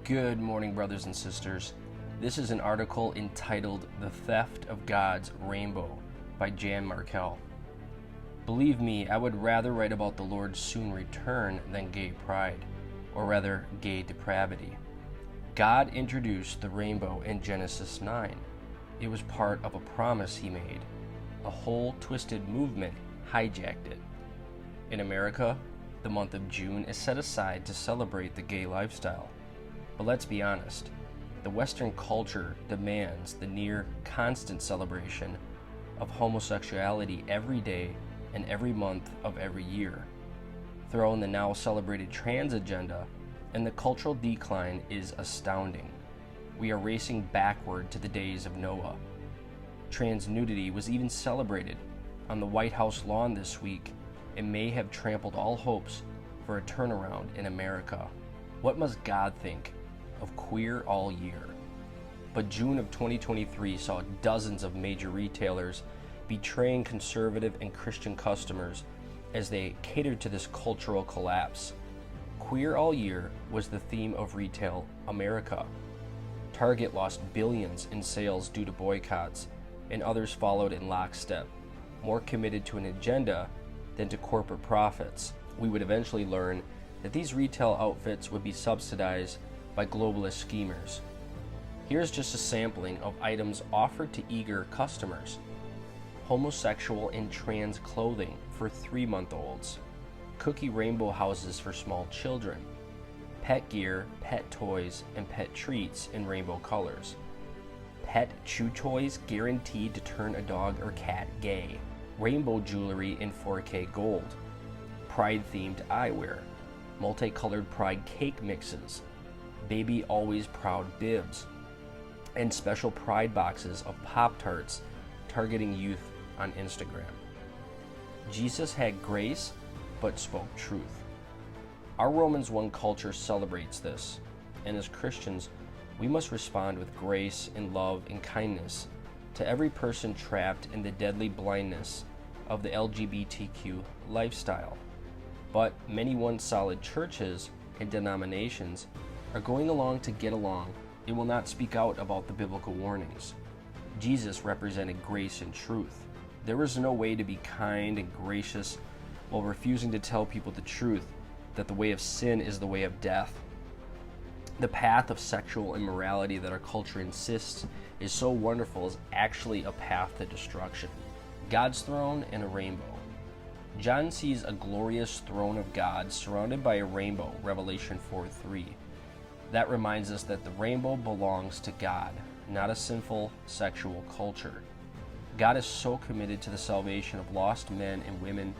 Good morning, brothers and sisters. This is an article entitled The Theft of God's Rainbow by Jan Markell. Believe me, I would rather write about the Lord's soon return than gay pride, or rather, gay depravity. God introduced the rainbow in Genesis 9. It was part of a promise he made. A whole twisted movement hijacked it. In America, the month of June is set aside to celebrate the gay lifestyle. But let's be honest, the Western culture demands the near constant celebration of homosexuality every day and every month of every year. Throw in the now celebrated trans agenda, and the cultural decline is astounding. We are racing backward to the days of Noah. Trans nudity was even celebrated on the White House lawn this week and may have trampled all hopes for a turnaround in America. What must God think of Queer All Year? But June of 2023 saw dozens of major retailers betraying conservative and Christian customers as they catered to this cultural collapse. Queer All Year was the theme of Retail America. Target lost billions in sales due to boycotts, and others followed in lockstep, more committed to an agenda than to corporate profits. We would eventually learn that these retail outfits would be subsidized by globalist schemers. Here's just a sampling of items offered to eager customers. Homosexual and trans clothing for 3-month-olds. Cookie rainbow houses for small children. Pet gear, pet toys, and pet treats in rainbow colors. Pet chew toys guaranteed to turn a dog or cat gay. Rainbow jewelry in 4K gold. Pride-themed eyewear. Multicolored pride cake mixes. Baby Always Proud bibs. And special pride boxes of Pop-Tarts targeting youth on Instagram. Jesus had grace, but spoke truth. Our Romans 1 culture celebrates this, and as Christians, we must respond with grace and love and kindness to every person trapped in the deadly blindness of the LGBTQ lifestyle. But many once solid churches and denominations are going along to get along and will not speak out about the biblical warnings. Jesus represented grace and truth. There was no way to be kind and gracious while refusing to tell people the truth that the way of sin is the way of death. The path of sexual immorality that our culture insists is so wonderful is actually a path to destruction. God's throne and a rainbow. John sees a glorious throne of God surrounded by a rainbow, Revelation 4:3. That reminds us that the rainbow belongs to God, not a sinful sexual culture. God is so committed to the salvation of lost men and women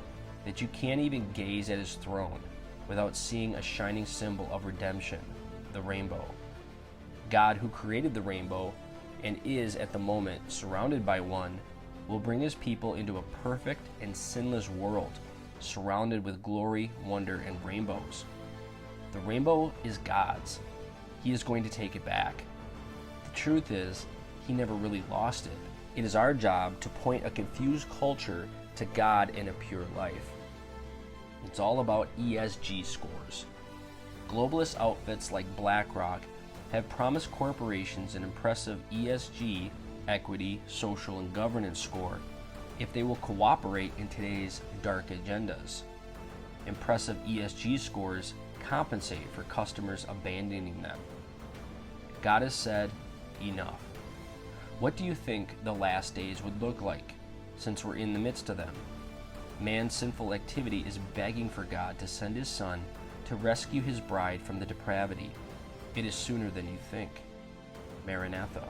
that you can't even gaze at his throne without seeing a shining symbol of redemption, the rainbow. God, who created the rainbow and is at the moment surrounded by one, will bring his people into a perfect and sinless world surrounded with glory, wonder, and rainbows. The rainbow is God's. He is going to take it back. The truth is, he never really lost it. It is our job to point a confused culture to God and a pure life. It's all about ESG scores. Globalist outfits like BlackRock have promised corporations an impressive ESG, equity, social, and governance score if they will cooperate in today's dark agendas. Impressive ESG scores compensate for customers abandoning them. God has said, enough. What do you think the last days would look like, since we're in the midst of them? Man's sinful activity is begging for God to send his Son to rescue his bride from the depravity. It is sooner than you think. Maranatha.